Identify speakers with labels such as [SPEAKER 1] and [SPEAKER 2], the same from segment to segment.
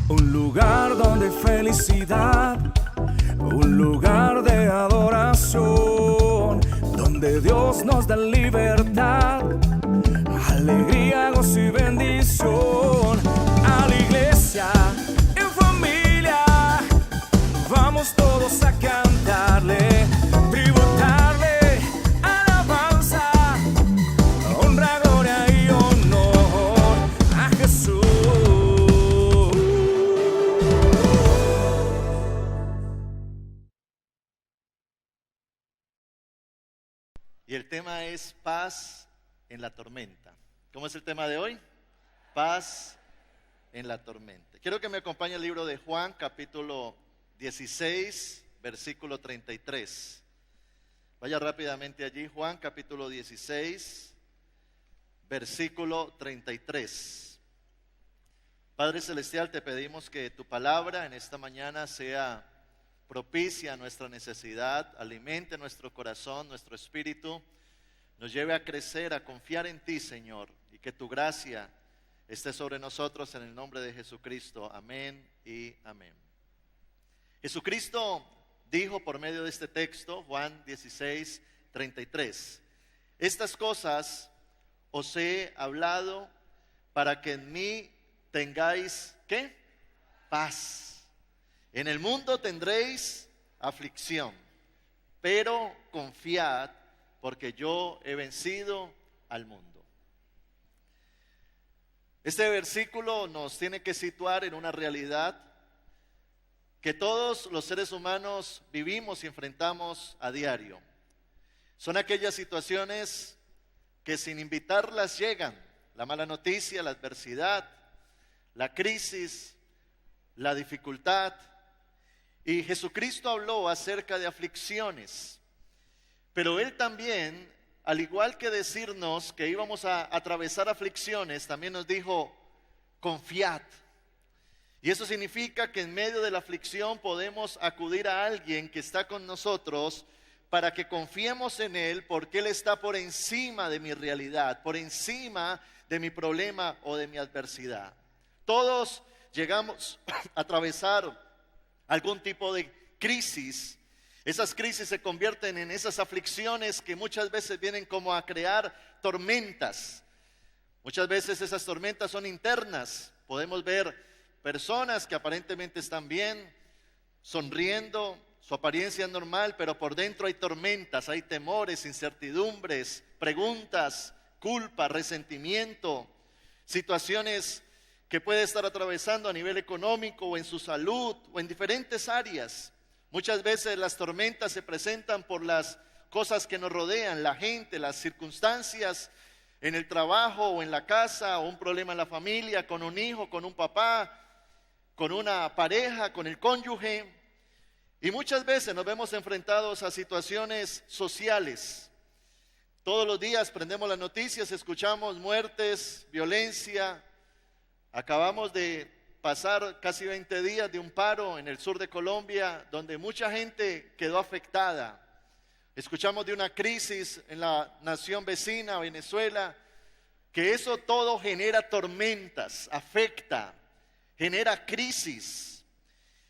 [SPEAKER 1] Un lugar donde felicidad, un lugar de adoración, donde Dios nos da libertad, alegría, gozo y bendición. A la iglesia, en familia, vamos todos a cantarle, tributarle, alabanza, honra, gloria y honor a Jesús.
[SPEAKER 2] Y el tema es paz en la tormenta. ¿Cómo es el tema de hoy? Paz en la tormenta. Quiero que me acompañe el libro de Juan, capítulo 16, versículo 33. Vaya rápidamente allí, Juan, capítulo 16, versículo 33. Padre Celestial, te pedimos que tu palabra en esta mañana sea propicia a nuestra necesidad, alimente nuestro corazón, nuestro espíritu, nos lleve a crecer, a confiar en ti, Señor, y que tu gracia esté sobre nosotros en el nombre de Jesucristo. Amén y amén. Jesucristo dijo por medio de este texto, Juan 16, 33, estas cosas os he hablado para que en mí tengáis, ¿qué? Paz. En el mundo tendréis aflicción, pero confiad, porque yo he vencido al mundo. Este versículo nos tiene que situar en una realidad que todos los seres humanos vivimos y enfrentamos a diario. Son aquellas situaciones que sin invitarlas llegan: la mala noticia, la adversidad, la crisis, la dificultad. Y Jesucristo habló acerca de aflicciones, pero Él también, al igual que decirnos que íbamos a atravesar aflicciones, también nos dijo, confiad. Y eso significa que en medio de la aflicción podemos acudir a alguien que está con nosotros para que confiemos en Él, porque Él está por encima de mi realidad, por encima de mi problema o de mi adversidad. Todos llegamos a atravesar algún tipo de crisis. Esas crisis se convierten en esas aflicciones que muchas veces vienen como a crear tormentas. Muchas veces esas tormentas son internas. Podemos ver personas que aparentemente están bien, sonriendo, su apariencia es normal, pero por dentro hay tormentas, hay temores, incertidumbres, preguntas, culpa, resentimiento, situaciones que puede estar atravesando a nivel económico o en su salud o en diferentes áreas. Muchas veces las tormentas se presentan por las cosas que nos rodean, la gente, las circunstancias en el trabajo o en la casa, o un problema en la familia, con un hijo, con un papá, con una pareja, con el cónyuge. Y muchas veces nos vemos enfrentados a situaciones sociales. Todos los días prendemos las noticias, escuchamos muertes, violencia. Acabamos de pasar casi 20 días de un paro en el sur de Colombia, donde mucha gente quedó afectada. Escuchamos de una crisis en la nación vecina, Venezuela, que eso todo genera tormentas, afecta, genera crisis.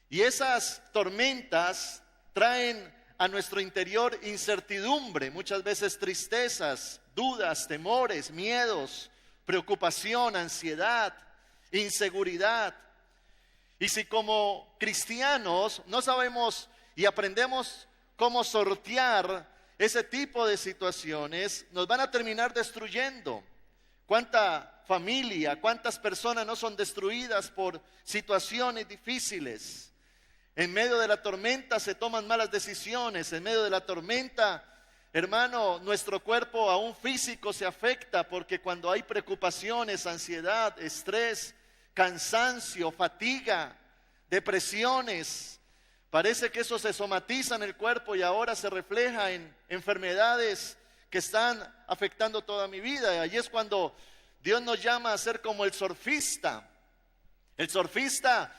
[SPEAKER 2] Y esas tormentas traen a nuestro interior incertidumbre, muchas veces tristezas, dudas, temores, miedos, preocupación, ansiedad, inseguridad. Y si como cristianos no sabemos y aprendemos cómo sortear ese tipo de situaciones, nos van a terminar destruyendo. ¿Cuánta familia, cuántas personas no son destruidas por situaciones difíciles? En medio de la tormenta se toman malas decisiones. En medio de la tormenta, hermano, nuestro cuerpo aún físico se afecta, porque cuando hay preocupaciones, ansiedad, estrés, cansancio, fatiga, depresiones, parece que eso se somatiza en el cuerpo y ahora se refleja en enfermedades que están afectando toda mi vida. Y ahí es cuando Dios nos llama a ser como el surfista. El surfista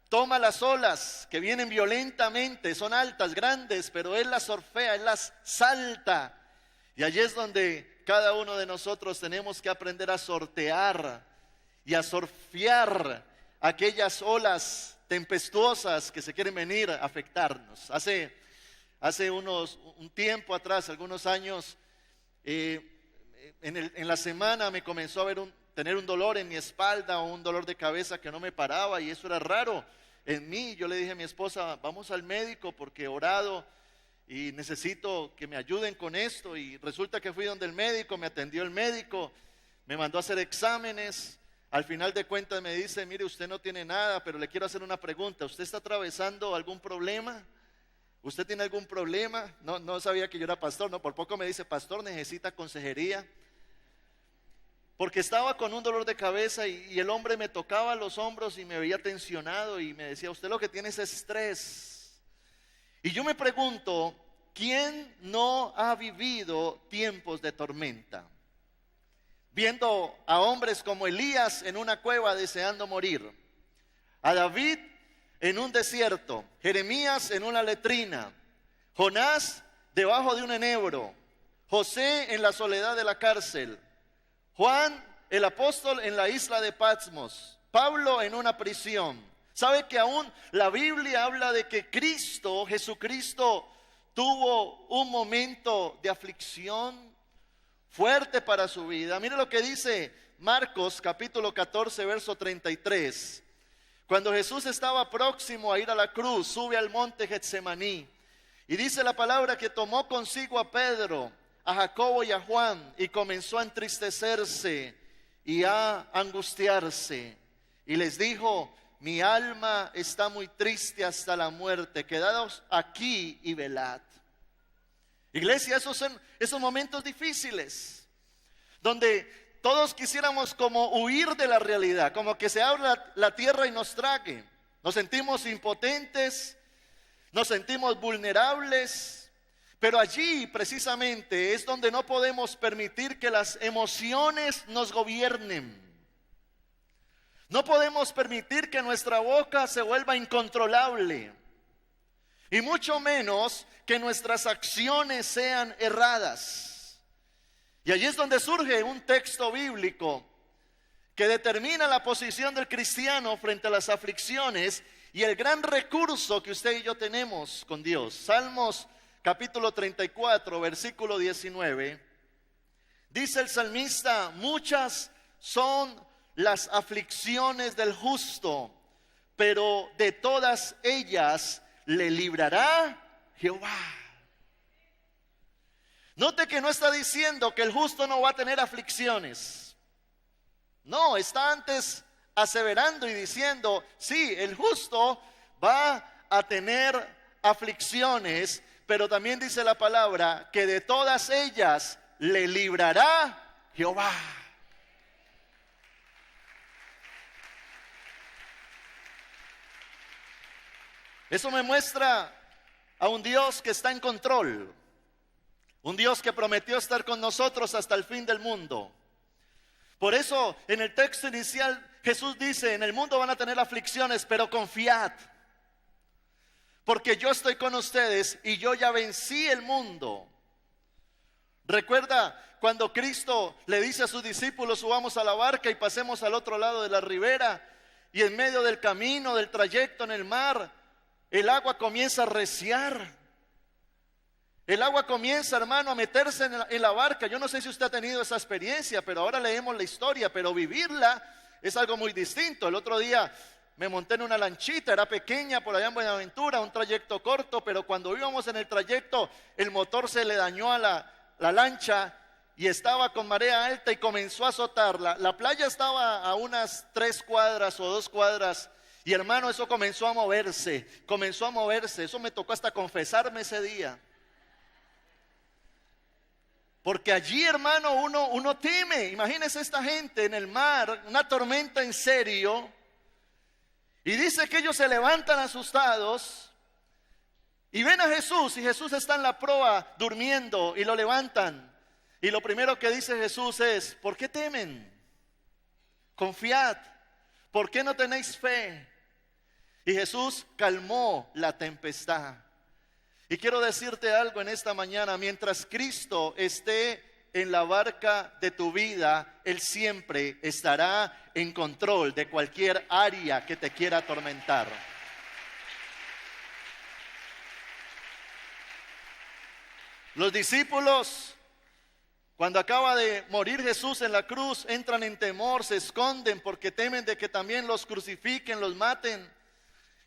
[SPEAKER 2] toma las olas que vienen violentamente, son altas, grandes, pero él las surfea, él las salta. Y allí es donde cada uno de nosotros tenemos que aprender a sortear y a surfear, aquellas olas tempestuosas que se quieren venir a afectarnos. Hace un tiempo atrás, algunos años, en la semana me comenzó a tener un dolor en mi espalda o un dolor de cabeza que no me paraba, y eso era raro en mí. Yo le dije a mi esposa, vamos al médico porque he orado y necesito que me ayuden con esto. Y resulta que fui donde el médico, me atendió el médico, me mandó a hacer exámenes. Al final de cuentas me dice, mire, usted no tiene nada, pero le quiero hacer una pregunta. ¿Usted está atravesando algún problema? ¿Usted tiene algún problema? No sabía que yo era pastor, no, por poco me dice, pastor, necesita consejería. Porque estaba con un dolor de cabeza y el hombre me tocaba los hombros y me veía tensionado y me decía, usted lo que tiene es estrés. Y yo me pregunto, ¿quién no ha vivido tiempos de tormenta? Viendo a hombres como Elías en una cueva deseando morir, a David en un desierto, Jeremías en una letrina, Jonás debajo de un enebro, José en la soledad de la cárcel, Juan el apóstol en la isla de Patmos, Pablo en una prisión. ¿Sabe que aún la Biblia habla de que Jesucristo tuvo un momento de aflicción fuerte para su vida? Mire lo que dice Marcos capítulo 14 verso 33. Cuando Jesús estaba próximo a ir a la cruz, sube al monte Getsemaní y dice la palabra que tomó consigo a Pedro, a Jacobo y a Juan, y comenzó a entristecerse y a angustiarse, y les dijo, mi alma está muy triste hasta la muerte, quedaos aquí y velad. Iglesia, esos son esos momentos difíciles, donde todos quisiéramos como huir de la realidad, como que se abra la tierra y nos trague. Nos sentimos impotentes, nos sentimos vulnerables. Pero allí precisamente es donde no podemos permitir que las emociones nos gobiernen. No podemos permitir que nuestra boca se vuelva incontrolable. Y mucho menos que nuestras acciones sean erradas. Y allí es donde surge un texto bíblico que determina la posición del cristiano frente a las aflicciones y el gran recurso que usted y yo tenemos con Dios. Salmos capítulo 34, versículo 19, dice el salmista, muchas son las aflicciones del justo, pero de todas ellas le librará Jehová. Note que no está diciendo que el justo no va a tener aflicciones. No, está antes aseverando y diciendo, sí, el justo va a tener aflicciones, pero también dice la palabra que de todas ellas le librará Jehová. Eso me muestra a un Dios que está en control, un Dios que prometió estar con nosotros hasta el fin del mundo. Por eso en el texto inicial Jesús dice, en el mundo van a tener aflicciones, pero confiad, porque yo estoy con ustedes y yo ya vencí el mundo. Recuerda cuando Cristo le dice a sus discípulos, subamos a la barca y pasemos al otro lado de la ribera, y en medio del camino, del trayecto en el mar, el agua comienza a reciar. El agua comienza, hermano, a meterse en la barca. Yo no sé si usted ha tenido esa experiencia, pero ahora leemos la historia, pero vivirla es algo muy distinto. El otro día me monté en una lanchita, era pequeña, por allá en Buenaventura, un trayecto corto, pero cuando íbamos en el trayecto, el motor se le dañó a la lancha y estaba con marea alta y comenzó a azotarla. La playa estaba a unas 3 cuadras o 2 cuadras y, hermano, eso comenzó a moverse. Eso me tocó hasta confesarme ese día. Porque allí, hermano, uno teme. Imagínese esta gente en el mar, una tormenta en serio. Y dice que ellos se levantan asustados y ven a Jesús, y Jesús está en la proa durmiendo, y lo levantan. Y lo primero que dice Jesús es, ¿por qué temen? Confiad, ¿por qué no tenéis fe? Y Jesús calmó la tempestad. Y quiero decirte algo en esta mañana, mientras Cristo esté en la barca de tu vida, Él siempre estará en control de cualquier área que te quiera atormentar. Los discípulos, cuando acaba de morir Jesús en la cruz, entran en temor, se esconden porque temen de que también los crucifiquen, los maten.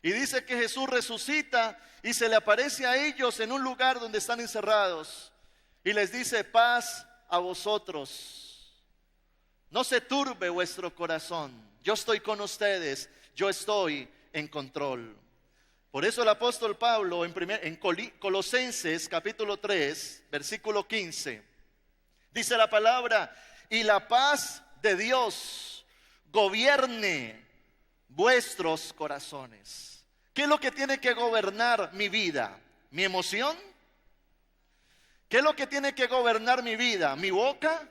[SPEAKER 2] Y dice que Jesús resucita y se le aparece a ellos en un lugar donde están encerrados. Y les dice: paz a vosotros. No se turbe vuestro corazón. Yo estoy con ustedes. Yo estoy en control. Por eso el apóstol Pablo en Colosenses capítulo 3, versículo 15, dice la palabra: y la paz de Dios gobierne vuestros corazones. ¿Qué es lo que tiene que gobernar mi vida? ¿Mi emoción? ¿Qué es lo que tiene que gobernar mi vida? ¿Mi boca?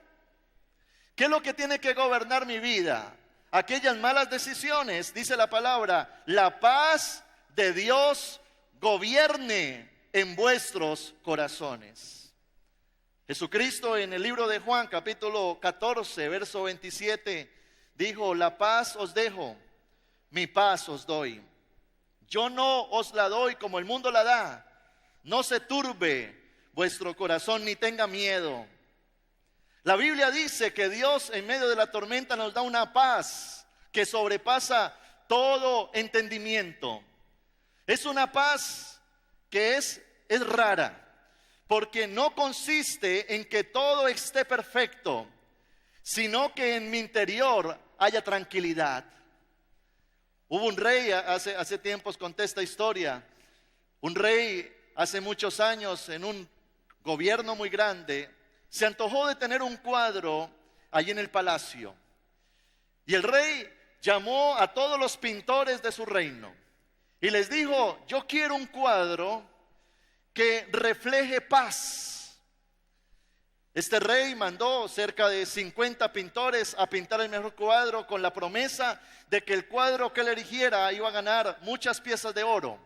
[SPEAKER 2] ¿Qué es lo que tiene que gobernar mi vida? Aquellas malas decisiones. Dice la palabra: la paz de Dios gobierne en vuestros corazones. Jesucristo en el libro de Juan capítulo 14 verso 27 dijo: la paz os dejo, mi paz os doy. Yo no os la doy como el mundo la da. No se turbe vuestro corazón ni tenga miedo. La Biblia dice que Dios en medio de la tormenta nos da una paz que sobrepasa todo entendimiento. Es una paz que es rara, porque no consiste en que todo esté perfecto, sino que en mi interior haya tranquilidad. Hubo un rey, hace tiempos conté esta historia, un rey hace muchos años en un gobierno muy grande, se antojó de tener un cuadro allí en el palacio. Y el rey llamó a todos los pintores de su reino y les dijo: yo quiero un cuadro que refleje paz. Este rey mandó cerca de 50 pintores a pintar el mejor cuadro con la promesa de que el cuadro que él eligiera iba a ganar muchas piezas de oro.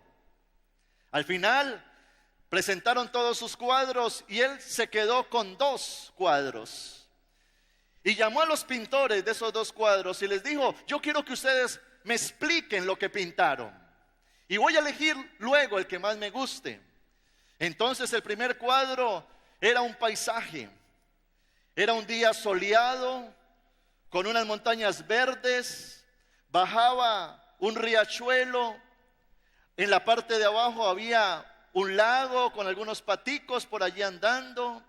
[SPEAKER 2] Al final presentaron todos sus cuadros y él se quedó con 2 cuadros. Y llamó a los pintores de esos 2 cuadros y les dijo: yo quiero que ustedes me expliquen lo que pintaron y voy a elegir luego el que más me guste. Entonces el primer cuadro era un paisaje. Era un día soleado, con unas montañas verdes, bajaba un riachuelo, en la parte de abajo había un lago con algunos paticos por allí andando,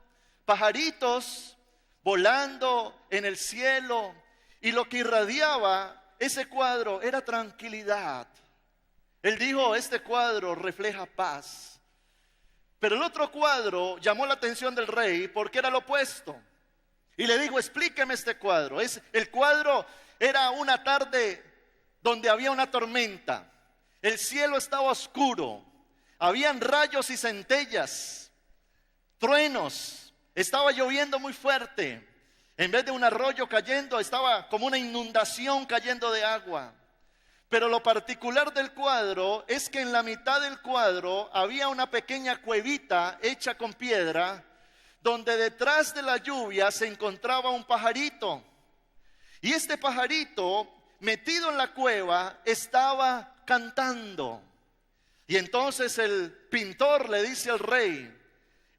[SPEAKER 2] pajaritos volando en el cielo, y lo que irradiaba ese cuadro era tranquilidad. Él dijo: este cuadro refleja paz. Pero el otro cuadro llamó la atención del rey porque era lo opuesto. Y le dijo: explíqueme este cuadro. El cuadro era una tarde donde había una tormenta. El cielo estaba oscuro. Habían rayos y centellas, truenos. Estaba lloviendo muy fuerte. En vez de un arroyo cayendo, estaba como una inundación cayendo de agua. Pero lo particular del cuadro es que en la mitad del cuadro había una pequeña cuevita hecha con piedra, donde detrás de la lluvia se encontraba un pajarito. Y este pajarito, metido en la cueva, estaba cantando. Y entonces el pintor le dice al rey: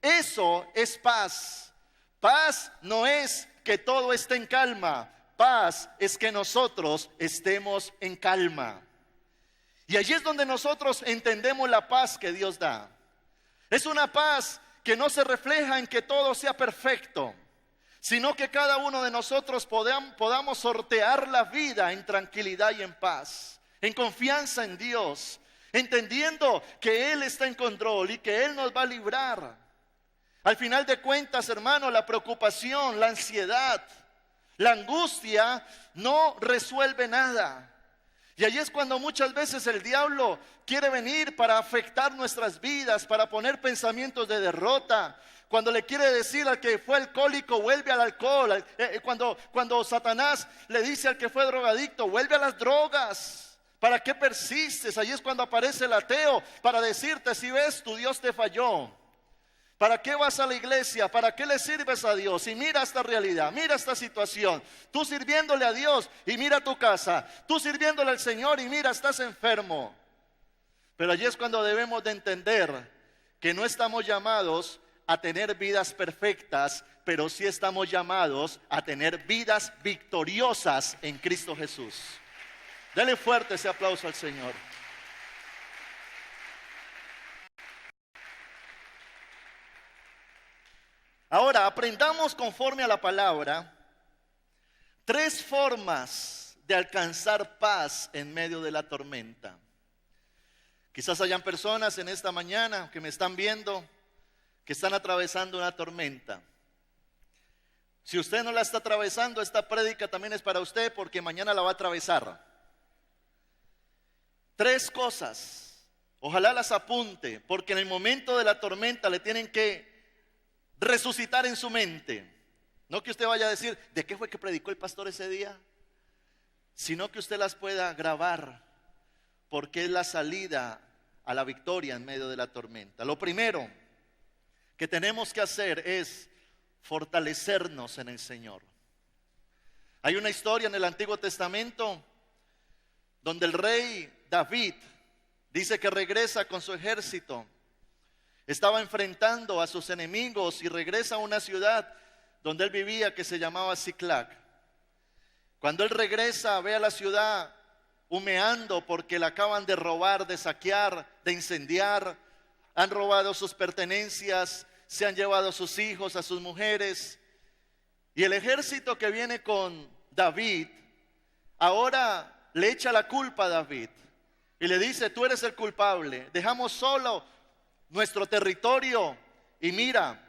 [SPEAKER 2] eso es paz. Paz no es que todo esté en calma. Paz es que nosotros estemos en calma. Y allí es donde nosotros entendemos la paz que Dios da. Es una paz que no se refleja en que todo sea perfecto, sino que cada uno de nosotros podamos sortear la vida en tranquilidad y en paz, en confianza en Dios, entendiendo que Él está en control y que Él nos va a librar. Al final de cuentas, hermano, la preocupación, la ansiedad, la angustia no resuelve nada. Y allí es cuando muchas veces el diablo quiere venir para afectar nuestras vidas, para poner pensamientos de derrota. Cuando le quiere decir al que fue alcohólico, vuelve al alcohol. Cuando Satanás le dice al que fue drogadicto, vuelve a las drogas. ¿Para qué persistes? Allí es cuando aparece el ateo para decirte: si ves, tu Dios te falló. ¿Para qué vas a la iglesia? ¿Para qué le sirves a Dios? Y mira esta realidad, mira esta situación. Tú sirviéndole a Dios y mira tu casa. Tú sirviéndole al Señor y mira, estás enfermo. Pero allí es cuando debemos de entender que no estamos llamados a tener vidas perfectas, pero sí estamos llamados a tener vidas victoriosas en Cristo Jesús. Dele fuerte ese aplauso al Señor. Ahora, aprendamos conforme a la palabra 3 formas de alcanzar paz en medio de la tormenta. Quizás hayan personas en esta mañana que me están viendo que están atravesando una tormenta. Si usted no la está atravesando, esta prédica también es para usted porque mañana la va a atravesar. 3 cosas, ojalá las apunte, porque en el momento de la tormenta le tienen que resucitar en su mente. No que usted vaya a decir, ¿de qué fue que predicó el pastor ese día? Sino que usted las pueda grabar, porque es la salida a la victoria en medio de la tormenta. Lo primero que tenemos que hacer es fortalecernos en el Señor. Hay una historia en el Antiguo Testamento donde el rey David dice que regresa con su ejército. Estaba enfrentando a sus enemigos y regresa a una ciudad donde él vivía que se llamaba Siclag. Cuando él regresa, ve a la ciudad humeando porque la acaban de robar, de saquear, de incendiar. Han robado sus pertenencias, se han llevado a sus hijos, a sus mujeres. Y el ejército que viene con David ahora le echa la culpa a David y le dice, tú eres el culpable, dejamos solo nuestro territorio y mira,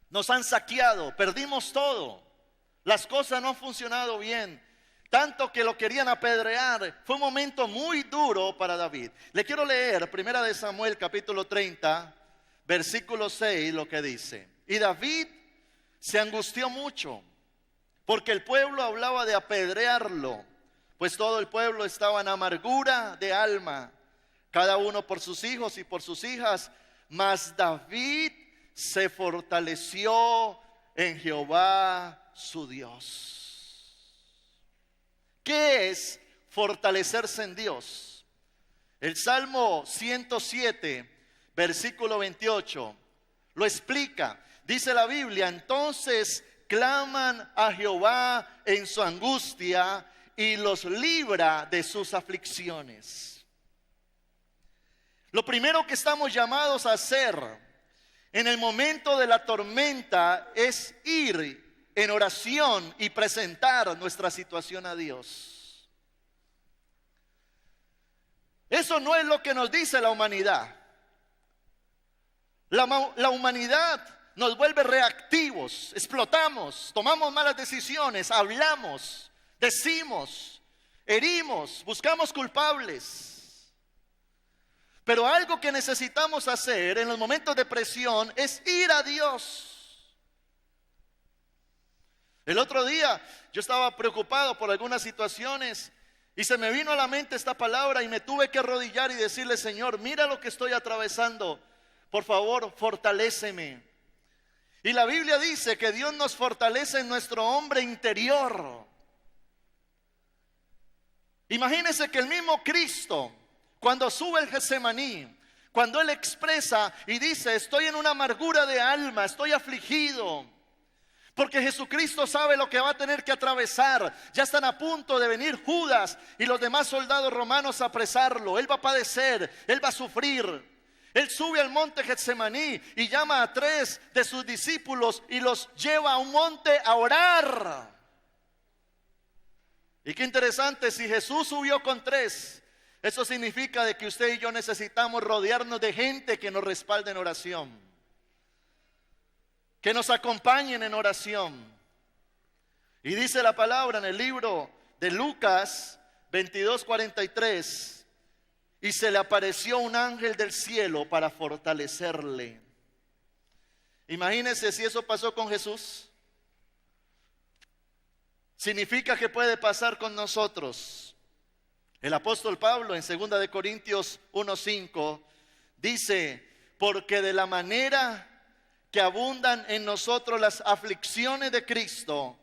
[SPEAKER 2] nos han saqueado, perdimos todo, las cosas no han funcionado bien, tanto que lo querían apedrear. Fue un momento muy duro para David. Le quiero leer 1 Samuel capítulo 30 versículo 6, lo que dice: y David se angustió mucho porque el pueblo hablaba de apedrearlo, pues todo el pueblo estaba en amargura de alma, cada uno por sus hijos y por sus hijas. Mas David se fortaleció en Jehová su Dios. ¿Qué es fortalecerse en Dios? El Salmo 107, versículo 28, lo explica. Dice la Biblia, entonces claman a Jehová en su angustia y los libra de sus aflicciones. Lo primero que estamos llamados a hacer en el momento de la tormenta es ir en oración y presentar nuestra situación a Dios. Eso no es lo que nos dice la humanidad. La humanidad nos vuelve reactivos, explotamos, tomamos malas decisiones, hablamos, decimos, herimos, buscamos culpables. Pero algo que necesitamos hacer en los momentos de presión es ir a Dios. El otro día yo estaba preocupado por algunas situaciones y se me vino a la mente esta palabra y me tuve que arrodillar y decirle, Señor, mira lo que estoy atravesando, por favor, fortaléceme. Y la Biblia dice que Dios nos fortalece en nuestro hombre interior. Imagínense que el mismo Cristo, cuando sube el Getsemaní, cuando Él expresa y dice, estoy en una amargura de alma, estoy afligido, porque Jesucristo sabe lo que va a tener que atravesar. Ya están a punto de venir Judas y los demás soldados romanos a apresarlo. Él va a padecer, Él va a sufrir. Él sube al monte Getsemaní y llama a 3 de sus discípulos y los lleva a un monte a orar. Y qué interesante, si Jesús subió con 3, eso significa de que usted y yo necesitamos rodearnos de gente que nos respalde en oración, que nos acompañen en oración. Y dice la palabra en el libro de Lucas 22:43, y se le apareció un ángel del cielo para fortalecerle. Imagínense si eso pasó con Jesús. Significa que puede pasar con nosotros. El apóstol Pablo en 2 de Corintios 1:5 dice, porque de la manera que abundan en nosotros las aflicciones de Cristo,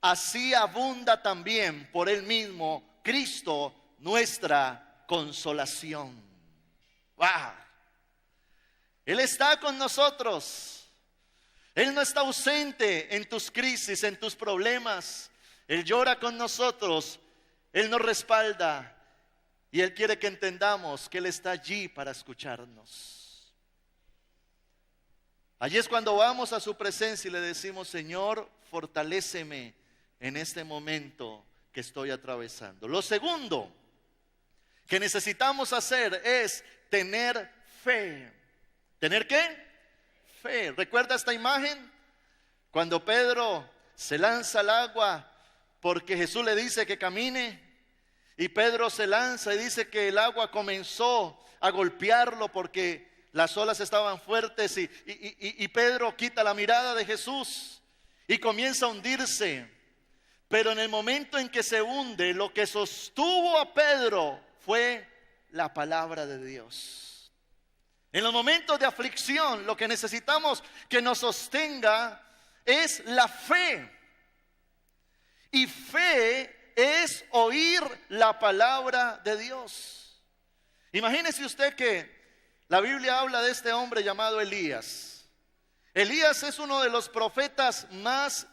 [SPEAKER 2] así abunda también por Él mismo Cristo nuestra consolación. ¡Wow! Él está con nosotros. Él no está ausente en tus crisis, en tus problemas. Él llora con nosotros. Él nos respalda. Y Él quiere que entendamos que Él está allí para escucharnos. Allí es cuando vamos a su presencia y le decimos: Señor, fortaléceme en este momento que estoy atravesando. Lo segundo que necesitamos hacer es tener fe. ¿Tener qué? Fe. ¿Recuerda esta imagen? Cuando Pedro se lanza al agua porque Jesús le dice que camine, y Pedro se lanza y dice que el agua comenzó a golpearlo porque las olas estaban fuertes, y Pedro quita la mirada de Jesús y comienza a hundirse. Pero en el momento en que se hunde, lo que sostuvo a Pedro fue la palabra de Dios. En los momentos de aflicción, lo que necesitamos que nos sostenga es la fe. Y fe es oír la palabra de Dios. Imagínese usted que la Biblia habla de este hombre llamado Elías. Elías es uno de los profetas más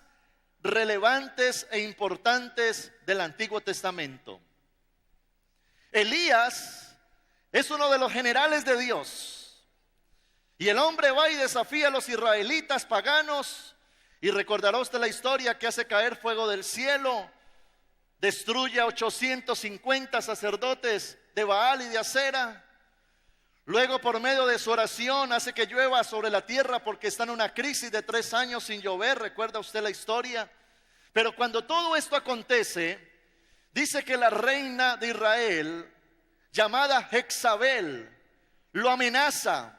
[SPEAKER 2] relevantes e importantes del Antiguo Testamento. Elías es uno de los generales de Dios. Y el hombre va y desafía a los israelitas paganos. Y recordará usted la historia que hace caer fuego del cielo. Destruye a 850 sacerdotes de Baal y de Acera. Luego, por medio de su oración, hace que llueva sobre la tierra porque está en una crisis de 3 años sin llover. ¿Recuerda usted la historia? Pero cuando todo esto acontece, dice que la reina de Israel, llamada Jezabel, lo amenaza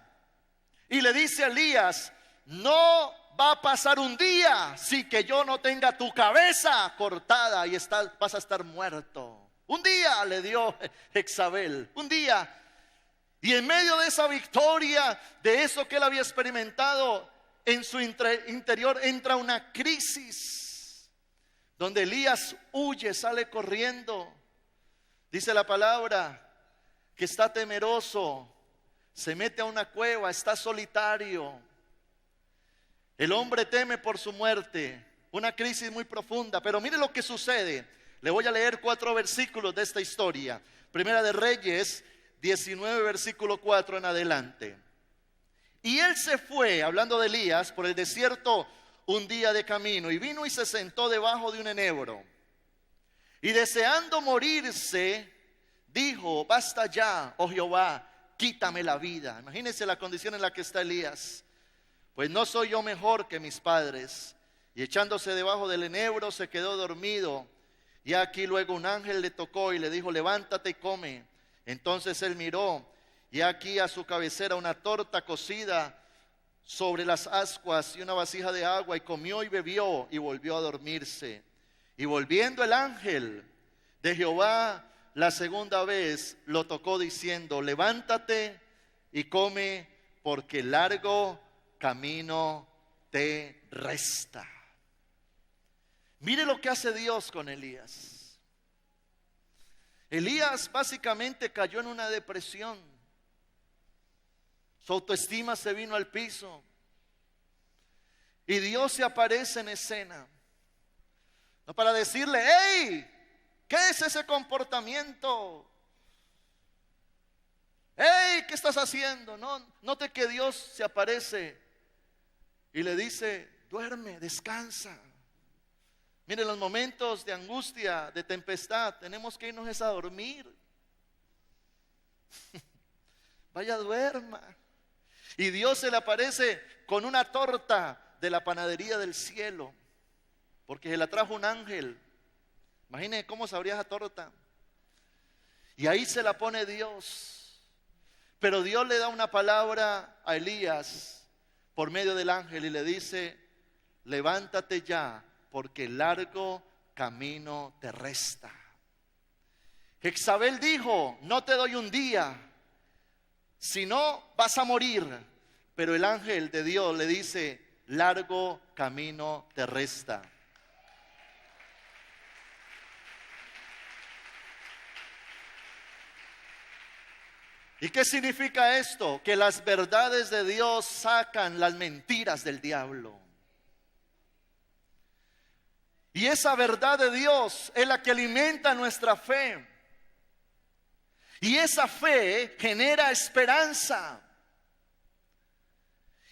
[SPEAKER 2] y le dice a Elías: no va a pasar un día sin que yo no tenga tu cabeza cortada y vas a estar muerto. Un día le dio Jezabel, un día. Y en medio de esa victoria, de eso que él había experimentado, en su interior entra una crisis, donde Elías huye, sale corriendo. Dice la palabra que está temeroso, se mete a una cueva, está solitario. El hombre teme por su muerte, una crisis muy profunda. Pero mire lo que sucede. Le voy a leer 4 versículos de esta historia. Primera de Reyes 19, versículo 4 en adelante. Y él se fue, hablando de Elías, por el desierto un día de camino, y vino y se sentó debajo de un enebro. Y deseando morirse, dijo: basta ya, oh Jehová, quítame la vida. Imagínense la condición en la que está Elías. Pues no soy yo mejor que mis padres. Y echándose debajo del enebro se quedó dormido. Y aquí luego un ángel le tocó y le dijo: levántate y come. Entonces él miró, y aquí a su cabecera una torta cocida sobre las ascuas y una vasija de agua, y comió y bebió y volvió a dormirse. Y volviendo el ángel de Jehová la segunda vez lo tocó diciendo: levántate y come, porque largo camino te resta. Mire lo que hace Dios con Elías. Elías básicamente cayó en una depresión. Su autoestima se vino al piso. Y Dios se aparece en escena. No para decirle: ¡hey! ¿Qué es ese comportamiento? ¡Hey! ¿Qué estás haciendo? No, note que Dios se aparece y le dice: duerme, descansa. Miren, los momentos de angustia, de tempestad, tenemos que irnos a dormir. Vaya, duerma. Y Dios se le aparece con una torta de la panadería del cielo, porque se la trajo un ángel. Imaginen cómo sabría esa torta. Y ahí se la pone Dios. Pero Dios le da una palabra a Elías por medio del ángel y le dice: levántate ya, porque largo camino te resta. Jezabel dijo: no te doy un día, si no vas a morir. pero el ángel de Dios le dice: largo camino te resta. ¿Y qué significa esto? Que las verdades de Dios sacan las mentiras del diablo. Y esa verdad de Dios es la que alimenta nuestra fe. Y esa fe genera esperanza.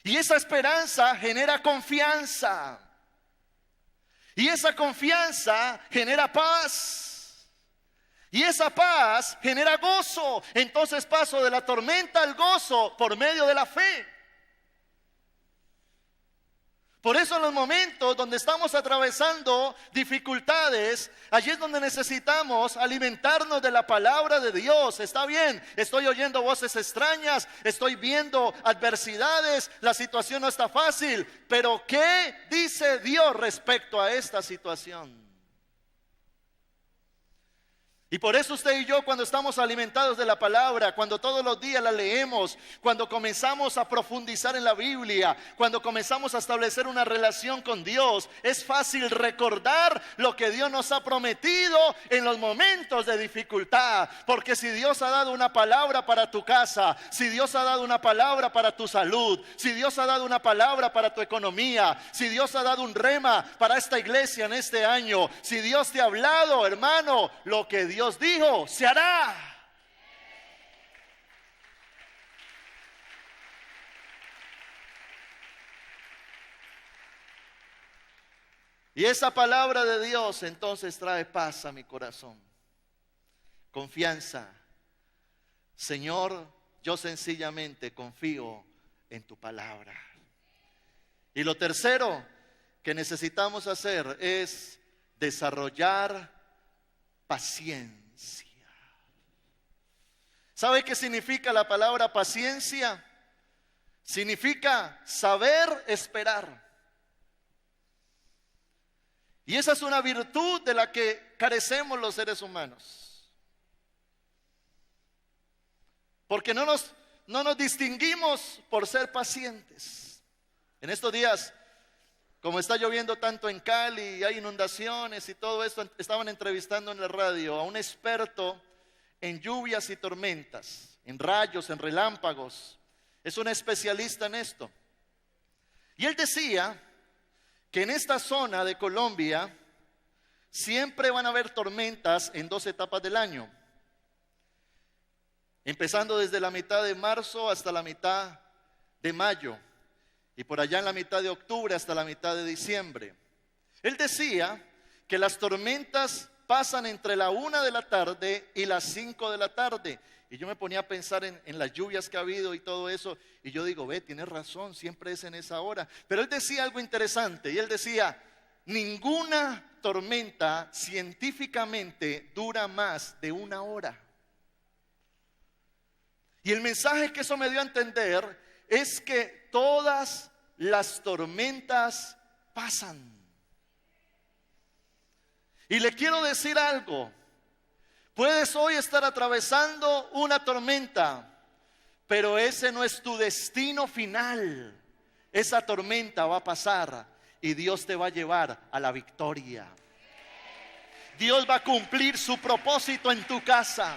[SPEAKER 2] Y esa esperanza genera confianza. Y esa confianza genera paz. Y esa paz genera gozo. Entonces paso de la tormenta al gozo por medio de la fe. Por eso en los momentos donde estamos atravesando dificultades, allí es donde necesitamos alimentarnos de la palabra de Dios. Está bien, estoy oyendo voces extrañas, estoy viendo adversidades, la situación no está fácil, pero ¿qué dice Dios respecto a esta situación? Y por eso usted y yo, cuando estamos alimentados de la palabra, cuando todos los días la leemos, cuando comenzamos a profundizar en la Biblia, cuando comenzamos a establecer una relación con Dios, es fácil recordar lo que Dios nos ha prometido en los momentos de dificultad. Porque si Dios ha dado una palabra para tu casa, si Dios ha dado una palabra para tu salud, si Dios ha dado una palabra para tu economía, si Dios ha dado un rema para esta iglesia en este año, si Dios te ha hablado, hermano, lo que Dios dijo, se hará. Y esa palabra de Dios entonces trae paz a mi corazón, confianza. Señor, yo sencillamente confío en tu palabra. Y lo tercero que necesitamos hacer es desarrollar paciencia. ¿Sabe qué significa la palabra paciencia? Significa saber esperar. Y esa es una virtud de la que carecemos los seres humanos. Porque no nos distinguimos por ser pacientes. En estos días, como está lloviendo tanto en Cali y hay inundaciones y todo esto, estaban entrevistando en la radio a un experto en lluvias y tormentas, en rayos, en relámpagos. Es un especialista en esto. Y él decía que en esta zona de Colombia siempre van a haber tormentas en 2 etapas del año. Empezando desde la mitad de marzo hasta la mitad de mayo. Y por allá en la mitad de octubre hasta la mitad de diciembre. Él decía que las tormentas pasan entre la 1 de la tarde y las 5 de la tarde. Y yo me ponía a pensar en las lluvias que ha habido y todo eso. Y yo digo, tienes razón, siempre es en esa hora. Pero él decía algo interesante. Y él decía, ninguna tormenta científicamente dura más de 1 hora. Y el mensaje que eso me dio a entender es que todas las tormentas pasan. Y le quiero decir algo. Puedes hoy estar atravesando una tormenta, pero ese no es tu destino final. Esa tormenta va a pasar y Dios te va a llevar a la victoria. Dios va a cumplir su propósito en tu casa,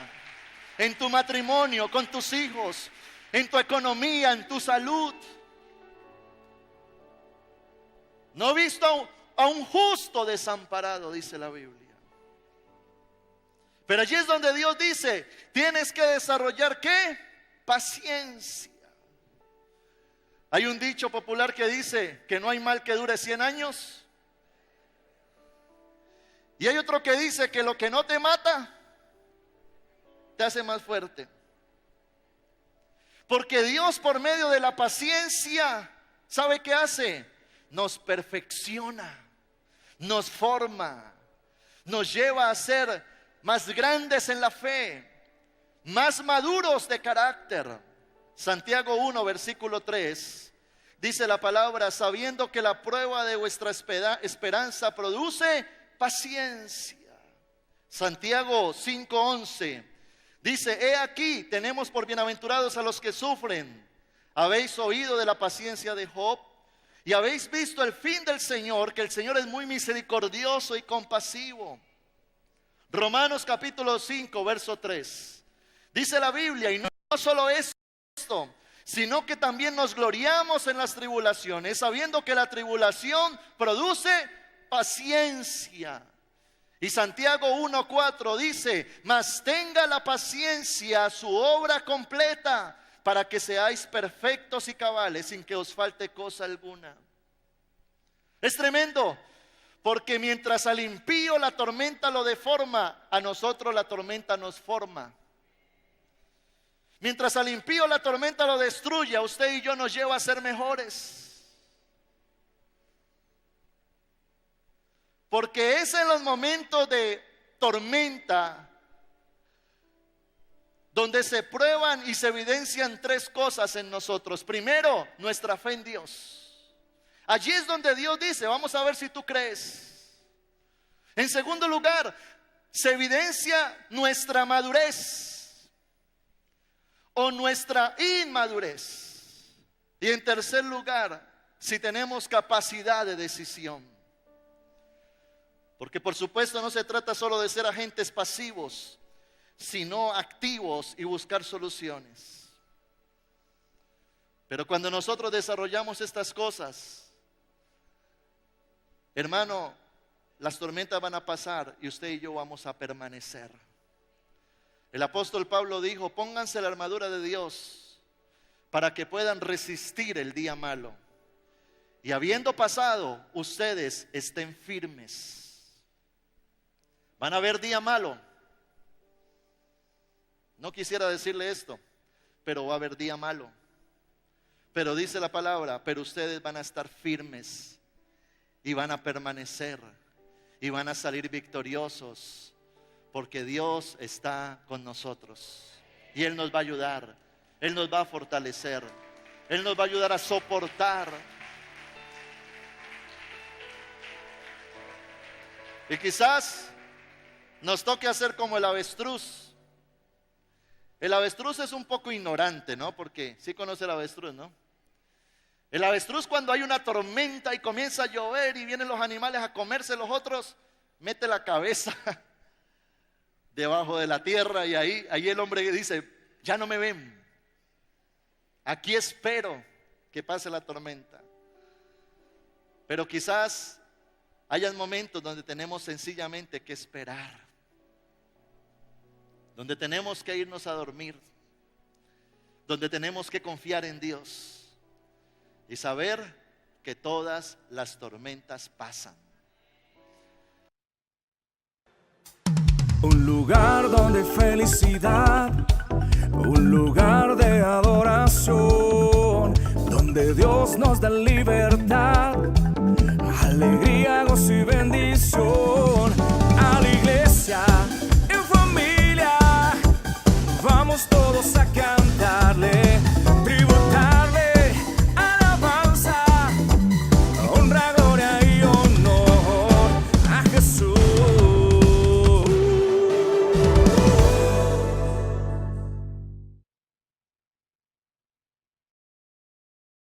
[SPEAKER 2] en tu matrimonio, con tus hijos, en tu economía, en tu salud. No he visto a un justo desamparado, dice la Biblia. Pero allí es donde Dios dice, tienes que desarrollar ¿qué? Paciencia. Hay un dicho popular que dice que no hay mal que dure 100 años. Y hay otro que dice que lo que no te mata te hace más fuerte. Porque Dios, por medio de la paciencia, ¿sabe qué hace? Nos perfecciona, nos forma, nos lleva a ser más grandes en la fe, más maduros de carácter. Santiago 1, versículo 3, dice la palabra, sabiendo que la prueba de vuestra esperanza produce paciencia. Santiago 5:11 dice, he aquí, tenemos por bienaventurados a los que sufren. Habéis oído de la paciencia de Job y habéis visto el fin del Señor, que el Señor es muy misericordioso y compasivo. Romanos capítulo 5, verso 3. Dice la Biblia, y no solo esto, sino que también nos gloriamos en las tribulaciones, sabiendo que la tribulación produce paciencia. Y Santiago 1:4 dice, mas tenga la paciencia su obra completa, para que seáis perfectos y cabales, sin que os falte cosa alguna. Es tremendo, porque mientras al impío la tormenta lo deforma, a nosotros la tormenta nos forma. Mientras al impío la tormenta lo destruye, a usted y yo nos lleva a ser mejores. Porque es en los momentos de tormenta donde se prueban y se evidencian tres cosas en nosotros. Primero, nuestra fe en Dios. Allí es donde Dios dice, vamos a ver si tú crees. En segundo lugar, se evidencia nuestra madurez o nuestra inmadurez. Y en tercer lugar, si tenemos capacidad de decisión. Porque por supuesto no se trata solo de ser agentes pasivos, sino activos y buscar soluciones. Pero cuando nosotros desarrollamos estas cosas, hermano, las tormentas van a pasar y usted y yo vamos a permanecer. El apóstol Pablo dijo, pónganse la armadura de Dios para que puedan resistir el día malo. Y habiendo pasado, ustedes estén firmes. Van a haber día malo. No quisiera decirle esto, pero va a haber día malo. Pero dice la palabra, pero ustedes van a estar firmes y van a permanecer y van a salir victoriosos, porque Dios está con nosotros y Él nos va a ayudar, Él nos va a fortalecer, Él nos va a ayudar a soportar. Y quizás nos toque hacer como el avestruz. El avestruz es un poco ignorante, ¿no? Porque sí conoce el avestruz, ¿no? El avestruz, cuando hay una tormenta y comienza a llover y vienen los animales a comerse los otros, mete la cabeza debajo de la tierra y ahí el hombre dice, ya no me ven, aquí espero que pase la tormenta. Pero quizás hayan momentos donde tenemos sencillamente que esperar, donde tenemos que irnos a dormir, donde tenemos que confiar en Dios y saber que todas las tormentas pasan.
[SPEAKER 1] Un lugar donde felicidad, un lugar de adoración, donde Dios nos da libertad, alegría, gozo y bendición.